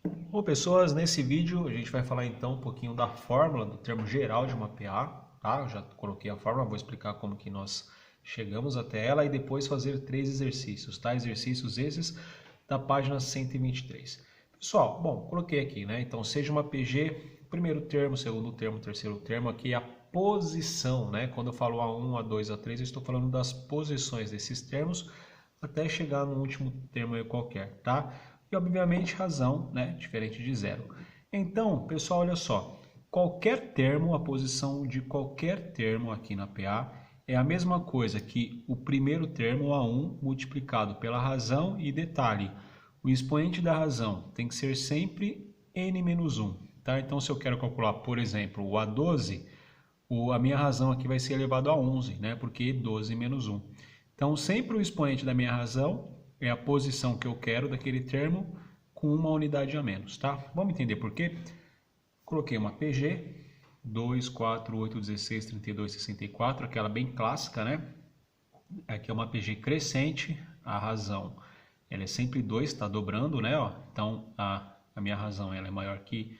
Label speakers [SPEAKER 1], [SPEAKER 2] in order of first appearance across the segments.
[SPEAKER 1] Bom, pessoas, nesse vídeo a gente vai falar então um pouquinho da fórmula do termo geral de uma PA, tá? Eu já coloquei a fórmula, vou explicar como que nós chegamos até ela e depois fazer 3 exercícios, tá? Exercícios esses da página 123. Pessoal, bom, coloquei aqui, né? Então, seja uma PG, primeiro termo, segundo termo, terceiro termo, aqui é a posição, né? Quando eu falo A1, A2, A3, eu estou falando das posições desses termos até chegar no último termo aí qualquer, tá? E obviamente razão, né, diferente de zero. Então, pessoal, olha só, qualquer termo, a posição de qualquer termo aqui na PA é a mesma coisa que o primeiro termo, A1, multiplicado pela razão e detalhe, o expoente da razão tem que ser sempre n menos 1, tá? Então, se eu quero calcular, por exemplo, o A12, a minha razão aqui vai ser elevado a 11, né? Porque 12 menos 1. Então, sempre o expoente da minha razão é a posição que eu quero daquele termo com uma unidade a menos, tá? Vamos entender por quê? Coloquei uma PG, 2, 4, 8, 16, 32, 64, aquela bem clássica, né? Aqui é uma PG crescente, a razão ela é sempre 2, está dobrando, né? Ó. Então, a minha razão ela é maior que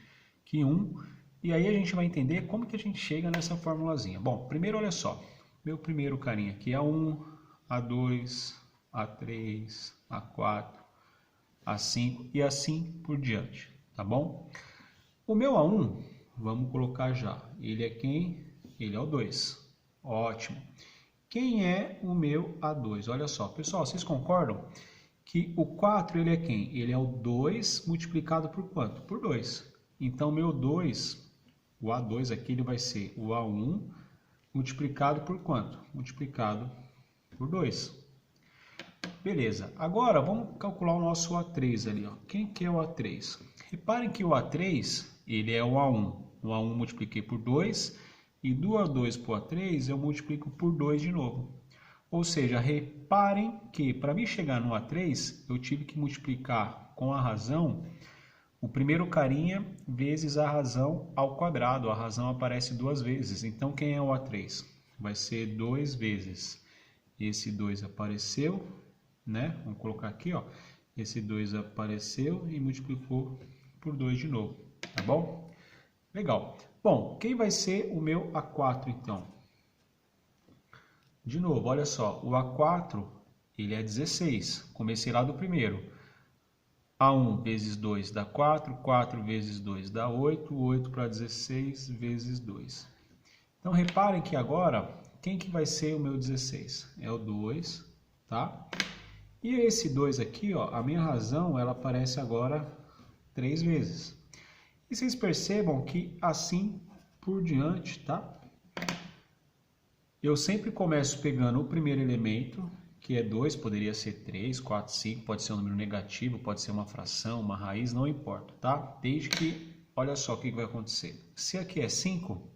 [SPEAKER 1] 1. E aí a gente vai entender como que a gente chega nessa formulazinha. Bom, primeiro olha só, meu primeiro carinha aqui é A1, A2, A3, A4, A5 e assim por diante, tá bom? O meu A1, vamos colocar já, ele é quem? Ele é o 2. Ótimo. Quem é o meu A2? Olha só, pessoal, vocês concordam que o 4 ele é quem? Ele é o 2 multiplicado por quanto? Por 2. Então, meu 2, o A2 aqui, ele vai ser o A1 multiplicado por quanto? Multiplicado por 2. Beleza. Agora, vamos calcular o nosso A3 ali. Ó. Quem que é o A3? Reparem que o A3, ele é o A1. O A1 multipliquei por 2 e do A2 para o A3 eu multiplico por 2 de novo. Ou seja, reparem que para mim chegar no A3, eu tive que multiplicar com a razão o primeiro carinha vezes a razão ao quadrado. A razão aparece duas vezes. Então, quem é o A3? Vai ser 2 vezes. Esse 2 apareceu, né? Vamos colocar aqui, ó. Esse 2 apareceu e multiplicou por 2 de novo, tá bom? Legal. Bom, quem vai ser o meu A4, então? De novo, olha só, o A4, ele é 16. Comecei lá do primeiro. A1 vezes 2 dá 4, 4 vezes 2 dá 8, 8 para 16 vezes 2. Então, reparem que agora, quem que vai ser o meu 16? É o 2, tá? E esse 2 aqui, ó, a minha razão, ela aparece agora 3 vezes. E vocês percebam que assim por diante, tá? Eu sempre começo pegando o primeiro elemento, que é 2, poderia ser 3, 4, 5, pode ser um número negativo, pode ser uma fração, uma raiz, não importa, tá? Desde que, olha só o que vai acontecer. Se aqui é 5,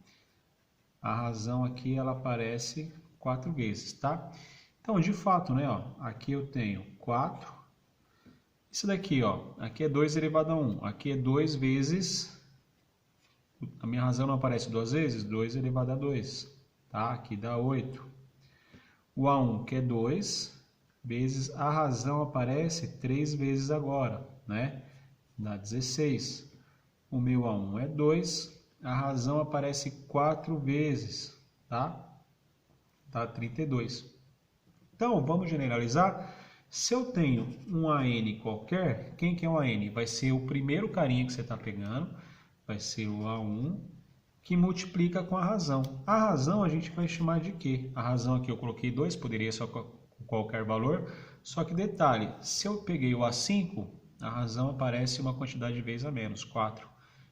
[SPEAKER 1] a razão aqui ela aparece 4 vezes, tá? Então, de fato, né, ó, aqui eu tenho 4. Isso daqui, ó, aqui é 2 elevado a 1. Aqui é 2 vezes, a minha razão não aparece duas vezes, 2 elevado a 2. Tá? Aqui dá 8. O A1, que é 2, vezes a razão aparece 3 vezes agora, né? Dá 16. O meu A1 é 2, a razão aparece 4 vezes, tá? Dá 32. Então, vamos generalizar. Se eu tenho um AN qualquer, quem que é o AN? Vai ser o primeiro carinha que você está pegando, vai ser o A1, que multiplica com a razão. A razão a gente vai chamar de quê? A razão aqui eu coloquei 2, poderia ser com qualquer valor, só que detalhe, se eu peguei o A5, a razão aparece uma quantidade de vezes a menos, 4.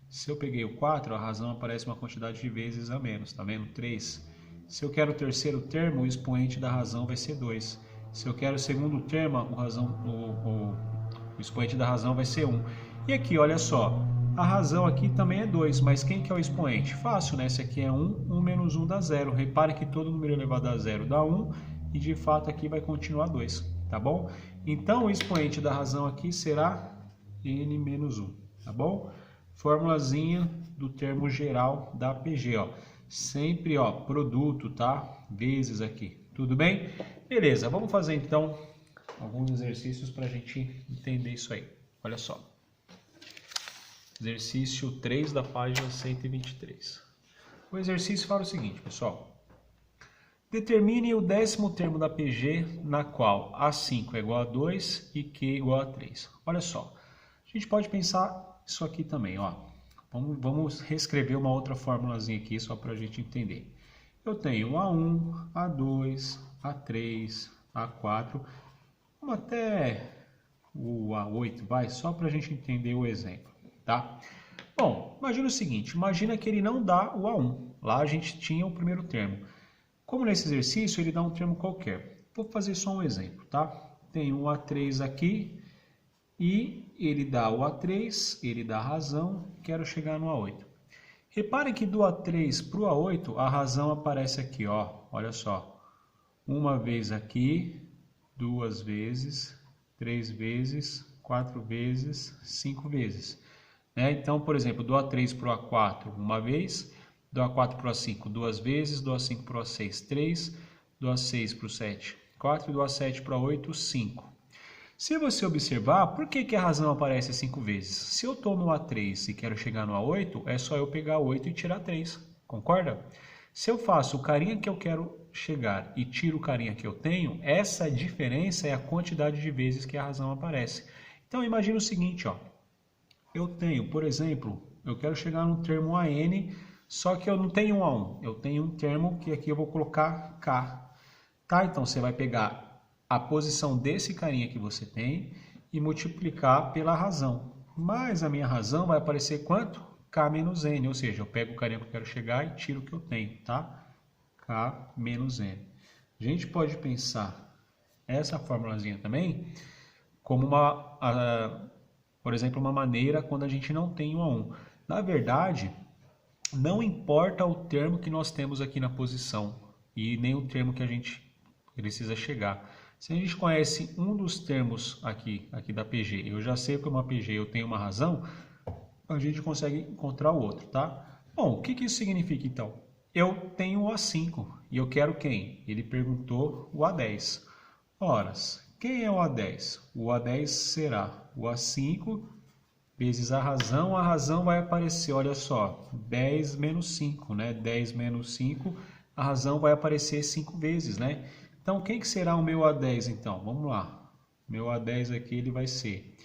[SPEAKER 1] Se eu peguei o 4, a razão aparece uma quantidade de vezes a menos, tá vendo? 3. Se eu quero o terceiro termo, o expoente da razão vai ser 2. Se eu quero o segundo termo, o expoente da razão vai ser 1. E aqui, olha só, a razão aqui também é 2, mas quem que é o expoente? Fácil, né? Esse aqui é 1, 1 menos 1 dá 0. Repare que todo número elevado a 0 dá 1 e de fato aqui vai continuar 2, tá bom? Então o expoente da razão aqui será n menos 1, tá bom? Formulazinha do termo geral da PG, ó. Sempre, ó, produto, tá? Vezes aqui, tudo bem? Beleza, vamos fazer então alguns exercícios para a gente entender isso aí. Olha só. Exercício 3 da página 123. O exercício fala o seguinte, pessoal. Determine o 10º termo da PG na qual A5 é igual a 2 e Q é igual a 3. Olha só, a gente pode pensar isso aqui também, ó. Vamos reescrever uma outra formulazinha aqui só para a gente entender. Eu tenho A1, A2, A3, A4, vamos até o A8, vai, só para a gente entender o exemplo, tá? Bom, imagina o seguinte, imagina que ele não dá o A1, lá a gente tinha o primeiro termo. Como nesse exercício ele dá um termo qualquer, vou fazer só um exemplo, tá? Tem um A3 aqui e ele dá o A3, ele dá a razão, quero chegar no A8. Repare que do A3 para o A8 a razão aparece aqui, ó, olha só. Uma vez aqui, 2 vezes, 3 vezes, 4 vezes, 5 vezes. Né? Então, por exemplo, do A3 para o A4 uma vez, do A4 para o A5 2 vezes, do A5 para o A6 3, do A6 para o 7 4 e do A7 para o A8 5. Se você observar, por que a razão aparece 5 vezes? Se eu estou no A3 e quero chegar no A8, é só eu pegar 8 e tirar 3, concorda? Se eu faço o carinha que eu quero chegar e tiro o carinha que eu tenho, essa diferença é a quantidade de vezes que a razão aparece. Então imagina o seguinte, ó. Eu tenho, por exemplo, eu quero chegar no termo AN, só que eu não tenho um A1, eu tenho um termo que aqui eu vou colocar K. Tá? Então você vai pegar a posição desse carinha que você tem e multiplicar pela razão. Mas a minha razão vai aparecer quanto? K menos N, ou seja, eu pego o carinha que eu quero chegar e tiro o que eu tenho, tá? K menos N. A gente pode pensar essa formulazinha também como por exemplo, uma maneira quando a gente não tem um A1. Na verdade, não importa o termo que nós temos aqui na posição e nem o termo que a gente precisa chegar. Se a gente conhece um dos termos aqui da PG, eu já sei que uma PG eu tenho uma razão, a gente consegue encontrar o outro, tá? Bom, o que isso significa então? Eu tenho o A5 e eu quero quem? Ele perguntou o A10. Ora, quem é o A10? O A10 será o A5 vezes a razão vai aparecer, olha só, 10 menos 5, né? 10 menos 5, a razão vai aparecer 5 vezes, né? Então, quem que será o meu A10, então? Vamos lá. Meu A10 aqui, ele vai ser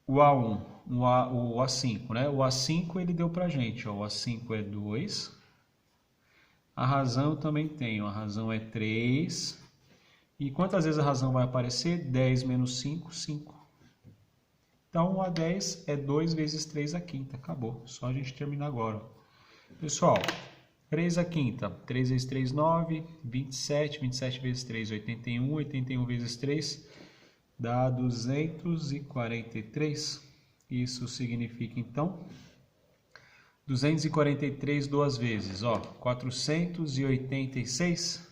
[SPEAKER 1] o A1, o A5, né? O A5, ele deu pra gente, ó. O A5 é 2. A razão eu também tenho. A razão é 3. E quantas vezes a razão vai aparecer? 10 menos 5, 5. Então, o A10 é 2 vezes 3 à quinta. Acabou. Só a gente terminar agora. Pessoal, 3 à quinta. 3 vezes 3, 9. 27. 27 vezes 3, 81. 81 vezes 3 dá 243. Isso significa, então, 243 duas vezes. Ó, 486.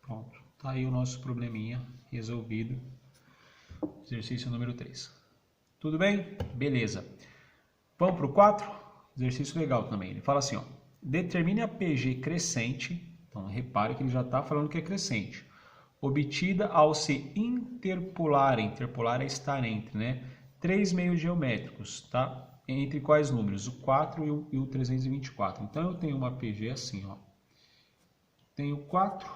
[SPEAKER 1] Pronto. Tá aí o nosso probleminha resolvido. Exercício número 3. Tudo bem? Beleza. Vamos para o 4? Exercício legal também. Ele fala assim, ó. Determine a PG crescente. Então, repare que ele já está falando que é crescente. Obtida ao se interpolar. Interpolar é estar entre, né? 3 meios geométricos, tá? Entre quais números? O 4 e o 324. Então, eu tenho uma PG assim, ó. Tenho 4,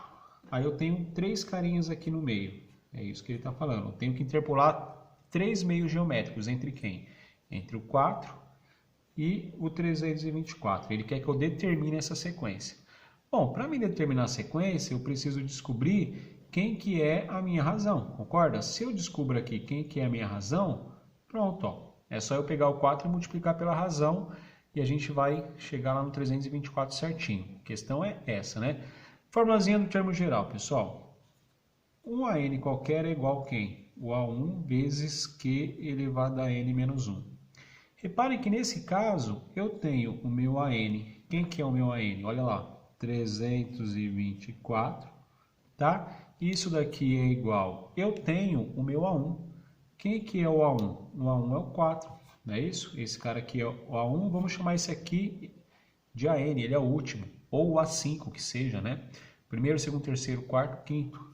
[SPEAKER 1] aí eu tenho 3 carinhas aqui no meio. É isso que ele está falando. Eu tenho que interpolar 3 meios geométricos. Entre quem? Entre o 4 e o 324. Ele quer que eu determine essa sequência. Bom, para mim determinar a sequência, eu preciso descobrir quem que é a minha razão. Concorda? Se eu descubro aqui quem que é a minha razão, pronto, ó. É só eu pegar o 4 e multiplicar pela razão e a gente vai chegar lá no 324 certinho. A questão é essa, né? Formulazinha do termo geral, pessoal. Um AN qualquer é igual a quem? O A1 vezes Q elevado a N menos 1. Reparem que nesse caso eu tenho o meu AN. Quem que é o meu AN? Olha lá, 324, tá? Isso daqui é igual. Eu tenho o meu A1. Quem que é o A1? O A1 é o 4, não é isso? Esse cara aqui é o A1, vamos chamar esse aqui de AN, ele é o último. Ou o A5, que seja, né? Primeiro, segundo, terceiro, quarto, quinto.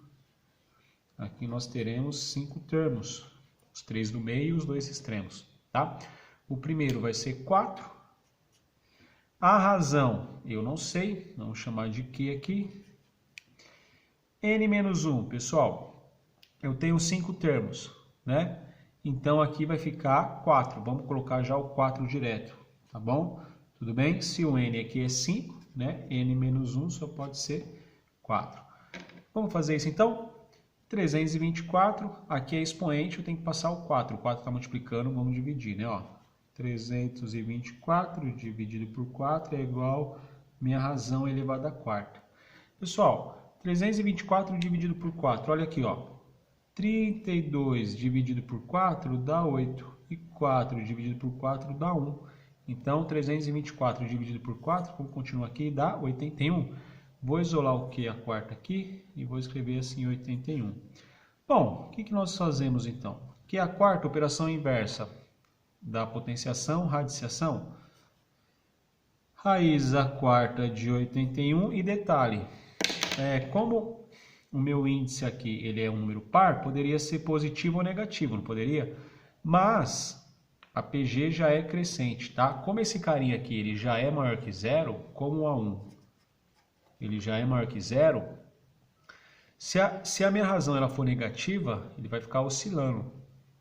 [SPEAKER 1] Aqui nós teremos 5 termos. Os 3 do meio e os 2 extremos, tá? O primeiro vai ser 4. A razão, eu não sei, vamos chamar de Q aqui. N menos 1, pessoal, eu tenho 5 termos, né? Então aqui vai ficar 4, vamos colocar já o 4 direto, tá bom? Tudo bem? Se o N aqui é 5, né? N menos 1 só pode ser 4. Vamos fazer isso então? 324, aqui é expoente, eu tenho que passar o 4. O 4 está multiplicando, vamos dividir, né? Ó, 324 dividido por 4 é igual minha razão elevada à quarta. Pessoal, 324 dividido por 4, olha aqui, ó. 32 dividido por 4 dá 8. E 4 dividido por 4 dá 1. Então, 324 dividido por 4, como continua aqui, dá 81. Vou isolar o Q a quarta aqui e vou escrever assim 81. Bom, o que nós fazemos então? Q a quarta, operação inversa da potenciação, radiciação. Raiz a quarta de 81 e detalhe, como o meu índice aqui ele é um número par, poderia ser positivo ou negativo, não poderia? Mas a PG já é crescente, tá? Como esse carinha aqui ele já é maior que zero, como o A1 ele já é maior que zero, se a minha razão ela for negativa, ele vai ficar oscilando,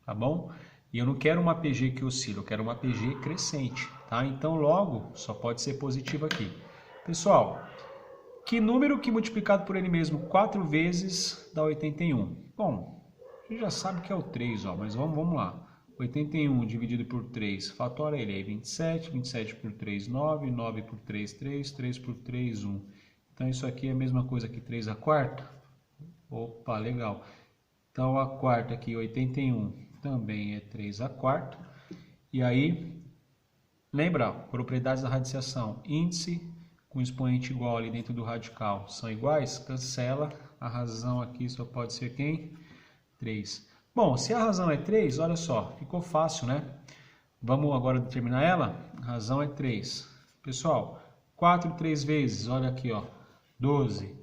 [SPEAKER 1] tá bom? E eu não quero uma PG que oscila, eu quero uma PG crescente, tá? Então logo só pode ser positivo aqui. Pessoal, que número que multiplicado por ele mesmo 4 vezes dá 81? Bom, a gente já sabe que é o 3, ó, mas vamos lá. 81 dividido por 3, fatora ele aí, 27, 27 por 3, 9, 9 por 3, 3, 3 por 3, 1. Então isso aqui é a mesma coisa que 3 a quarta? Opa, legal. Então a quarta aqui, 81, também é 3 a quarta. E aí, lembra, propriedades da radiciação, índice com expoente igual ali dentro do radical são iguais, cancela, a razão aqui só pode ser quem? 3. Bom, se a razão é 3, olha só, ficou fácil, né? Vamos agora determinar ela? A razão é 3. Pessoal, 4 3 vezes, olha aqui, ó, 12.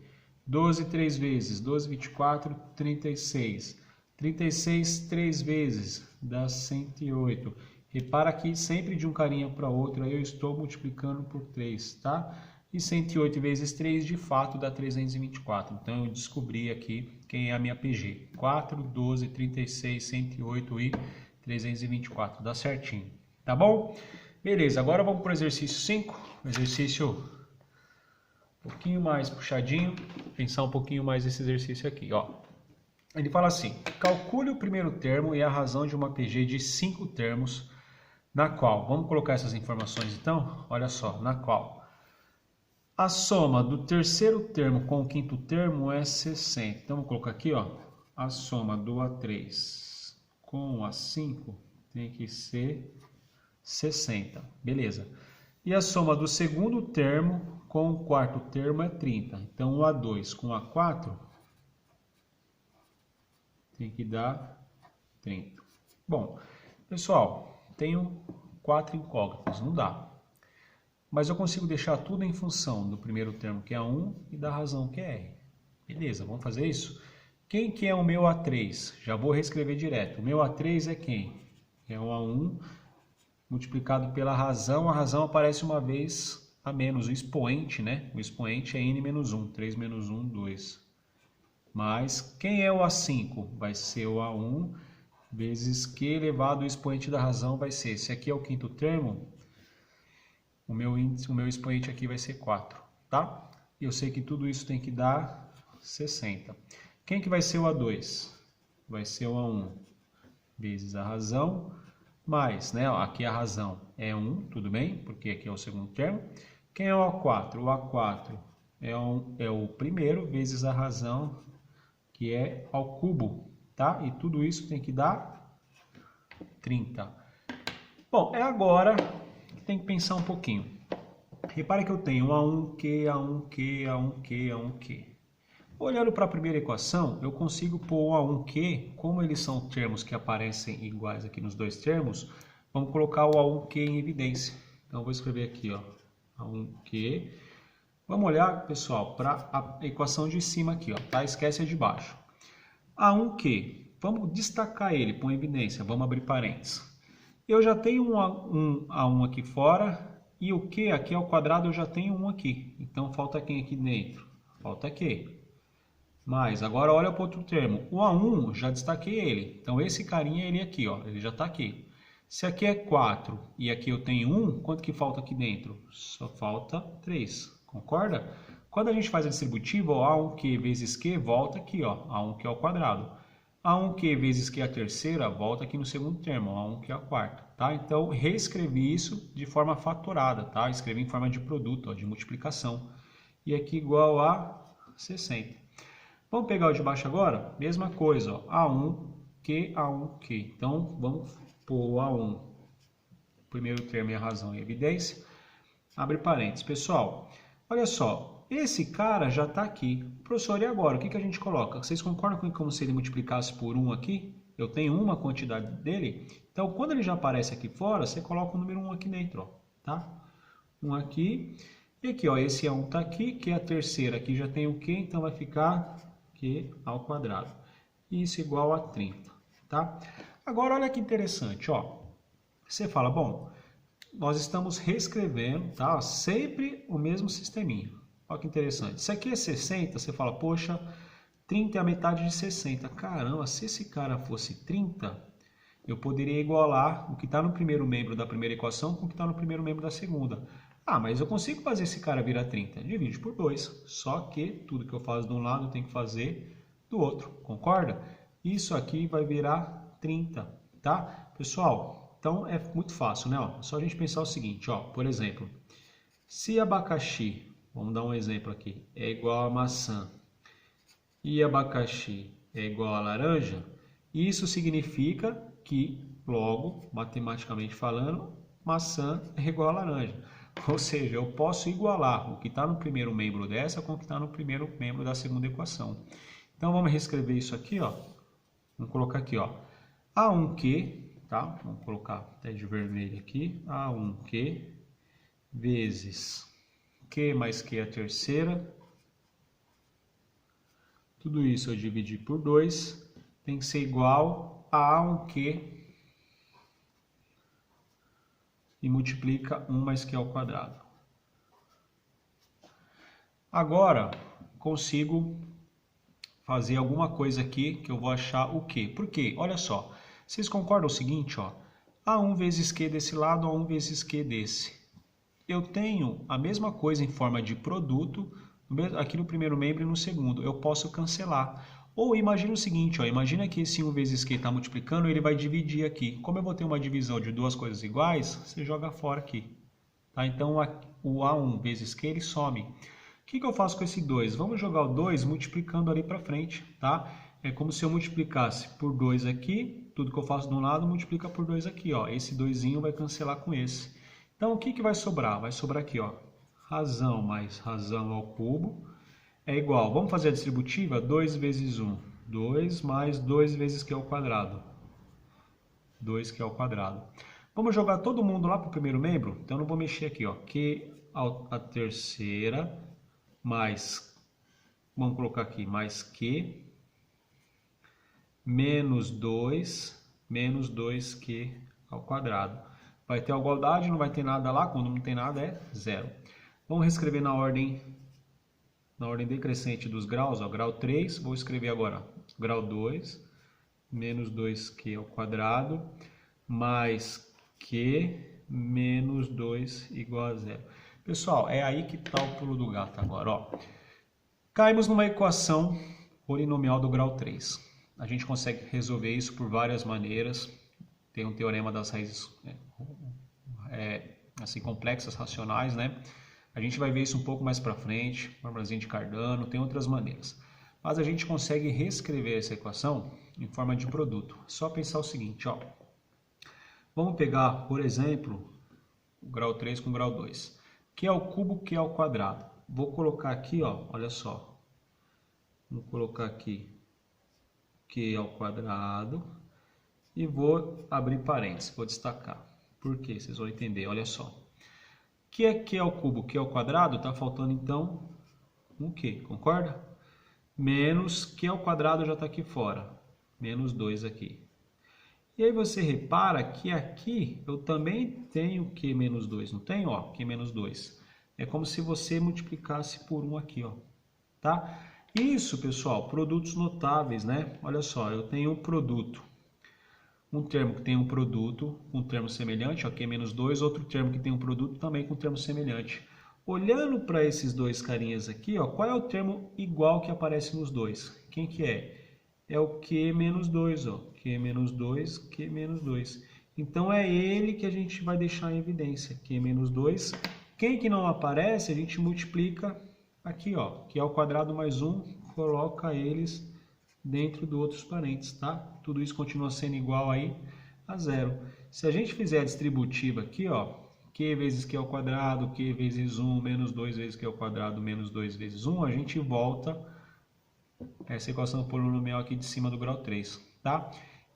[SPEAKER 1] 12 3 vezes, 12, 24, 36. 36 3 vezes, dá 108. Repara que sempre de um carinha para outro, aí eu estou multiplicando por 3, tá? E 108 vezes 3, de fato, dá 324. Então, eu descobri aqui quem é a minha PG. 4, 12, 36, 108 e 324. Dá certinho. Tá bom? Beleza, agora vamos para o exercício 5. O exercício um pouquinho mais puxadinho. Pensar um pouquinho mais nesse exercício aqui, ó. Ele fala assim, calcule o primeiro termo e a razão de uma PG de 5 termos, na qual, vamos colocar essas informações então, olha só, na qual a soma do terceiro termo com o quinto termo é 60. Então, vou colocar aqui, ó, a soma do A3 com o A5 tem que ser 60, beleza. E a soma do segundo termo com o quarto termo é 30. Então, o A2 com o A4 tem que dar 30. Bom, pessoal, tenho 4 incógnitas, não dá. Mas eu consigo deixar tudo em função do primeiro termo, que é A1, e da razão, que é R. Beleza, vamos fazer isso? Quem que é o meu A3? Já vou reescrever direto. O meu A3 é quem? É o A1 multiplicado pela razão. A razão aparece uma vez a menos, o expoente, né? O expoente é N menos 1, 3 menos 1, 2. Mas quem é o A5? Vai ser o A1 vezes Q elevado ao expoente da razão vai ser. Se aqui é o quinto termo, o meu expoente aqui vai ser 4, tá? E eu sei que tudo isso tem que dar 60. Quem que vai ser o A2? Vai ser o A1 vezes a razão, mais, né? Aqui a razão é 1, tudo bem? Porque aqui é o segundo termo. Quem é o A4? O A4 é o primeiro vezes a razão, que é ao cubo, tá? E tudo isso tem que dar 30. Bom, é agora que tem que pensar um pouquinho. Repare que eu tenho A1Q, A1Q, A1Q, A1Q. Olhando para a primeira equação, eu consigo pôr o A1Q, como eles são termos que aparecem iguais aqui nos dois termos, vamos colocar o A1Q em evidência. Então, eu vou escrever aqui, ó, A1Q. Vamos olhar, pessoal, para a equação de cima aqui, ó, tá? Esquece a de baixo. A1Q vamos destacar ele, põe em evidência, vamos abrir parênteses. Eu já tenho um A1 aqui fora e o Q aqui ao quadrado eu já tenho 1 aqui. Então falta quem aqui dentro? Falta Q. Mas agora olha para outro termo. O A1 já destaquei ele. Então esse carinha ele aqui, ó, ele já está aqui. Se aqui é 4 e aqui eu tenho 1, quanto que falta aqui dentro? Só falta 3. Concorda? Quando a gente faz a distributiva, o A1Q vezes Q volta aqui, ó, A1Q ao quadrado. A1Q vezes Q a terceira volta aqui no segundo termo, A1Q a quarta, tá? Então, reescrevi isso de forma fatorada, tá? Escrevi em forma de produto, ó, de multiplicação. E aqui igual a 60. Vamos pegar o de baixo agora? Mesma coisa, ó, A1Q, A1Q. Então, vamos pôr o A1, primeiro termo e a razão em evidência. Abre parênteses. Pessoal, olha só. Esse cara já está aqui. Professor, e agora? O que a gente coloca? Vocês concordam com como se ele multiplicasse por 1 aqui? Eu tenho uma quantidade dele. Então, quando ele já aparece aqui fora, você coloca o número 1 aqui dentro, ó, tá? 1 aqui. E aqui, ó, esse A1 está aqui, que é a terceira. Aqui já tem o Q, então vai ficar Q ao quadrado. Isso igual a 30, tá? Agora, olha que interessante, ó. Você fala, bom, nós estamos reescrevendo, tá? Sempre o mesmo sisteminha. Olha que interessante. Se aqui é 60, você fala, poxa, 30 é a metade de 60. Caramba, se esse cara fosse 30, eu poderia igualar o que está no primeiro membro da primeira equação com o que está no primeiro membro da segunda. Ah, mas eu consigo fazer esse cara virar 30. Divide por 2. Só que tudo que eu faço de um lado eu tenho que fazer do outro. Concorda? Isso aqui vai virar 30, tá? Pessoal, então é muito fácil, né? Ó, só a gente pensar o seguinte, ó, por exemplo, se abacaxi, vamos dar um exemplo aqui, é igual a maçã e abacaxi é igual a laranja, isso significa que, logo, matematicamente falando, maçã é igual a laranja. Ou seja, eu posso igualar o que está no primeiro membro dessa com o que está no primeiro membro da segunda equação. Então, vamos reescrever isso aqui, ó. Vamos colocar aqui, ó, A1Q, tá? Vamos colocar até de vermelho aqui, A1Q vezes Q mais Q a terceira. Tudo isso eu dividi por 2, tem que ser igual a A1Q e multiplica 1 mais Q ao quadrado. Agora, consigo fazer alguma coisa aqui que eu vou achar o Q. Por quê? Olha só, vocês concordam o seguinte, ó, A1 vezes Q desse lado, A1 vezes Q desse. Eu tenho a mesma coisa em forma de produto aqui no primeiro membro e no segundo. Eu posso cancelar. Ou imagina o seguinte, ó, imagina que esse 1 vezes Q está multiplicando, ele vai dividir aqui. Como eu vou ter uma divisão de duas coisas iguais, você joga fora aqui. Tá? Então o A1 vezes Q ele some. O que eu faço com esse 2? Vamos jogar o 2 multiplicando ali para frente. Tá? É como se eu multiplicasse por 2 aqui, tudo que eu faço de um lado multiplica por 2 aqui. Ó. Esse 2 vai cancelar com esse. Então, o que vai sobrar? Vai sobrar aqui, ó, razão mais razão ao cubo é igual, vamos fazer a distributiva? 2 vezes 1, 2 mais 2 vezes Q ao quadrado. 2Q ao quadrado. Vamos jogar todo mundo lá para o primeiro membro? Então, eu não vou mexer aqui, ó, Q a terceira mais, vamos colocar aqui, mais Q menos 2Q ao quadrado. Vai ter igualdade, não vai ter nada lá, quando não tem nada é 0. Vamos reescrever na ordem decrescente dos graus, ó, grau 3, vou escrever agora grau 2, menos 2Q ao quadrado, mais Q menos 2 igual a 0. Pessoal, é aí que está o pulo do gato agora, ó. Caímos numa equação polinomial do grau 3. A gente consegue resolver isso por várias maneiras. Tem um teorema das raízes assim, complexas, racionais, né? A gente vai ver isso um pouco mais para frente, formulazinha de Cardano, tem outras maneiras. Mas a gente consegue reescrever essa equação em forma de produto. Só pensar o seguinte, ó. Vamos pegar, por exemplo, o grau 3 com o grau 2. Q ao cubo, Q ao quadrado. Vou colocar aqui, ó, olha só. Vou colocar aqui Q ao quadrado. E vou abrir parênteses, vou destacar. Por quê? Vocês vão entender, olha só. Que é Q ao cubo, Q ao quadrado, está faltando então um Q, concorda? Menos Q ao quadrado já está aqui fora. menos 2 aqui. E aí você repara que aqui eu também tenho Q menos 2, não tem? Ó, Q menos 2. É como se você multiplicasse por 1 aqui, ó. Tá? Isso, pessoal, produtos notáveis, né? Olha só, eu tenho um produto. Um termo que tem um produto com um termo semelhante, ó, Q menos 2. Outro termo que tem um produto também com um termo semelhante. Olhando para esses dois carinhas aqui, ó, qual é o termo igual que aparece nos dois? Quem que é? É o Q menos 2, ó. Q menos 2, Q menos 2. Então é ele que a gente vai deixar em evidência, Q menos 2. Quem que não aparece, a gente multiplica aqui, ó, que é o quadrado mais 1, coloca eles dentro do outros parênteses, tá? Tudo isso continua sendo igual aí a zero. Se a gente fizer a distributiva aqui, ó, Q vezes Q ao quadrado, Q vezes 1, menos 2 vezes Q ao quadrado, menos 2 vezes 1, a gente volta essa equação polinomial aqui de cima do grau 3, tá?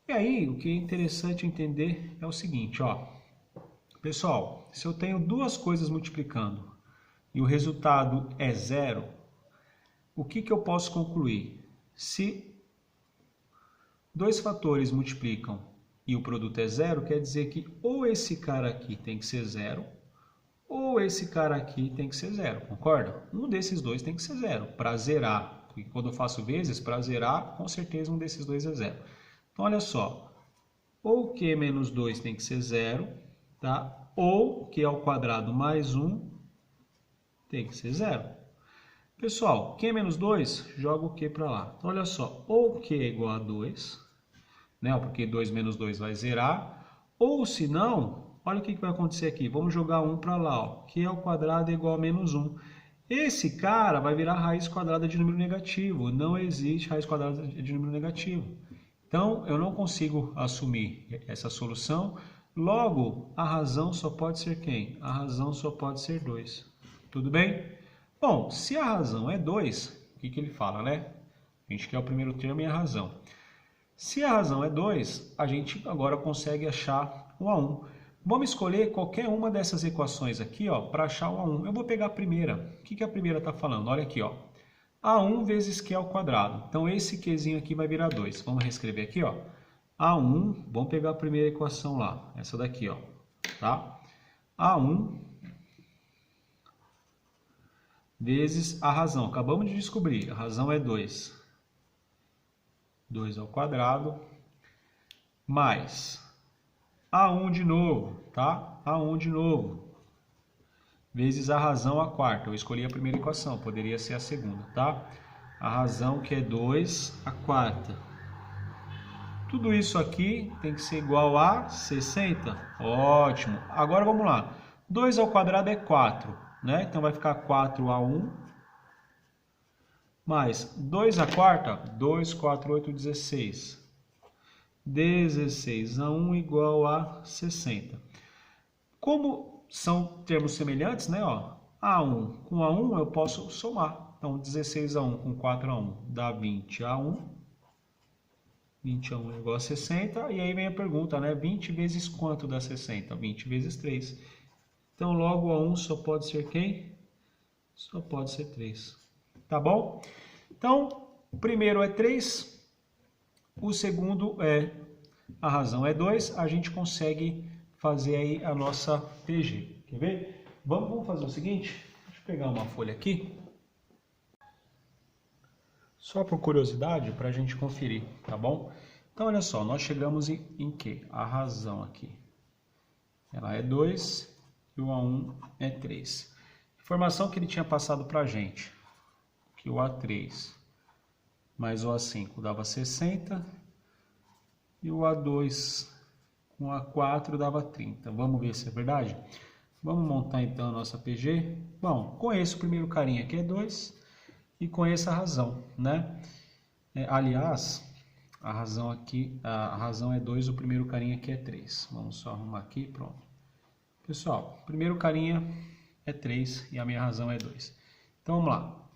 [SPEAKER 1] E aí, o que é interessante entender é o seguinte, ó. Pessoal, se eu tenho duas coisas multiplicando e o resultado é zero, o que eu posso concluir? Se dois fatores multiplicam e o produto é zero, quer dizer que ou esse cara aqui tem que ser zero, ou esse cara aqui tem que ser zero, concorda? Um desses dois tem que ser zero, para zerar. Porque quando eu faço vezes, para zerar, com certeza um desses dois é zero. Então, olha só, ou Q menos 2 tem que ser zero, tá? Ou Q ao quadrado mais 1 tem que ser zero. Pessoal, Q menos 2, joga o Q para lá. Então, olha só, ou Q é igual a 2, né? Porque 2 menos 2 vai zerar, ou se não, olha o que vai acontecer aqui. Vamos jogar 1 para lá, ó. Q ao quadrado é igual a menos 1. Esse cara vai virar raiz quadrada de número negativo. Não existe raiz quadrada de número negativo. Então, eu não consigo assumir essa solução. Logo, a razão só pode ser quem? A razão só pode ser 2. Tudo bem? Bom, se a razão é 2, o que ele fala, né? A gente quer o primeiro termo e a razão. Se a razão é 2, a gente agora consegue achar o A1. Vamos escolher qualquer uma dessas equações aqui, ó, para achar o A1. Eu vou pegar a primeira. O que a primeira está falando? Olha aqui, ó. A1 vezes Q ao quadrado. Então, esse Qzinho aqui vai virar 2. Vamos reescrever aqui, ó. A1, vamos pegar a primeira equação lá. Essa daqui, ó. Tá? A1 vezes a razão. Acabamos de descobrir. A razão é 2. 2 ao quadrado, mais A1 de novo, tá? A1 de novo, vezes a razão à quarta. Eu escolhi a primeira equação, poderia ser a segunda, tá? A razão que é 2 à quarta. Tudo isso aqui tem que ser igual a 60. Ótimo. Agora vamos lá. 2 ao quadrado é 4, né? Então vai ficar 4A1 mais 2 à quarta, 2, 4, 8, 16. 16A1 igual a 60. Como são termos semelhantes, né? Ó, A1 com A1 eu posso somar. Então, 16A1 com 4A1 dá 20A1. 20A1 é igual a 60. E aí vem a pergunta, né? 20 vezes quanto dá 60? 20 vezes 3. Então, logo A1 só pode ser quem? Só pode ser 3. Tá bom? Então, o primeiro é 3. O segundo é, a razão é 2, a gente consegue fazer aí a nossa PG. Quer ver? Vamos fazer o seguinte, deixa eu pegar uma folha aqui, só por curiosidade, para a gente conferir, tá bom? Então, olha só, nós chegamos em que? A razão aqui, ela é 2 e o A1 é 3. Informação que ele tinha passado para a gente, que o A3 mais o A5 dava 60 e o A2 com A4 dava 30. Vamos ver se é verdade? Vamos montar então a nossa PG. Bom, conheço o primeiro carinha que é 2 e conheço a razão, né? Aliás, a razão aqui, a razão é 2, o primeiro carinha aqui é 3. Vamos só arrumar aqui, pronto. Pessoal, o primeiro carinha é 3 e a minha razão é 2. Então vamos lá.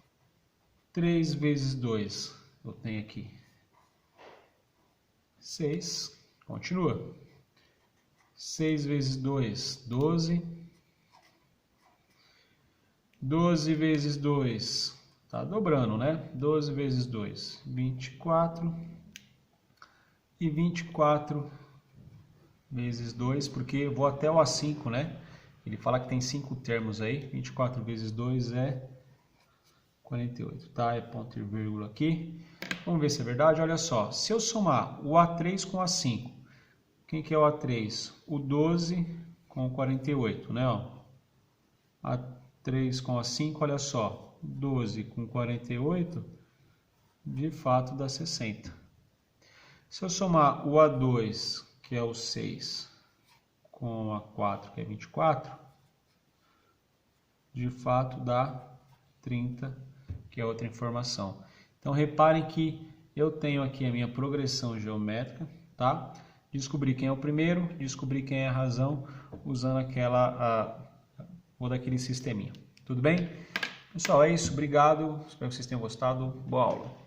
[SPEAKER 1] 3 vezes 2, eu tenho aqui 6, continua. 6 vezes 2, 12. 12 vezes 2, tá dobrando, né? 12 vezes 2, 24. e 24 vezes 2, porque eu vou até o A5, né? Ele fala que tem 5 termos aí. 24 vezes 2 é 48, tá? É ponto e vírgula aqui. Vamos ver se é verdade. Olha só, se eu somar o A3 com o A5, quem que é o A3? O 12 com o 48, né? Ó. A3 com A5, olha só, 12 com 48, de fato dá 60. Se eu somar o A2, que é o 6, com o A4, que é 24, de fato dá 30, que é outra informação. Então, reparem que eu tenho aqui a minha progressão geométrica, tá? Descobri quem é o primeiro, descobri quem é a razão, usando ou daquele sisteminha. Tudo bem? Pessoal, é isso. Obrigado. Espero que vocês tenham gostado. Boa aula.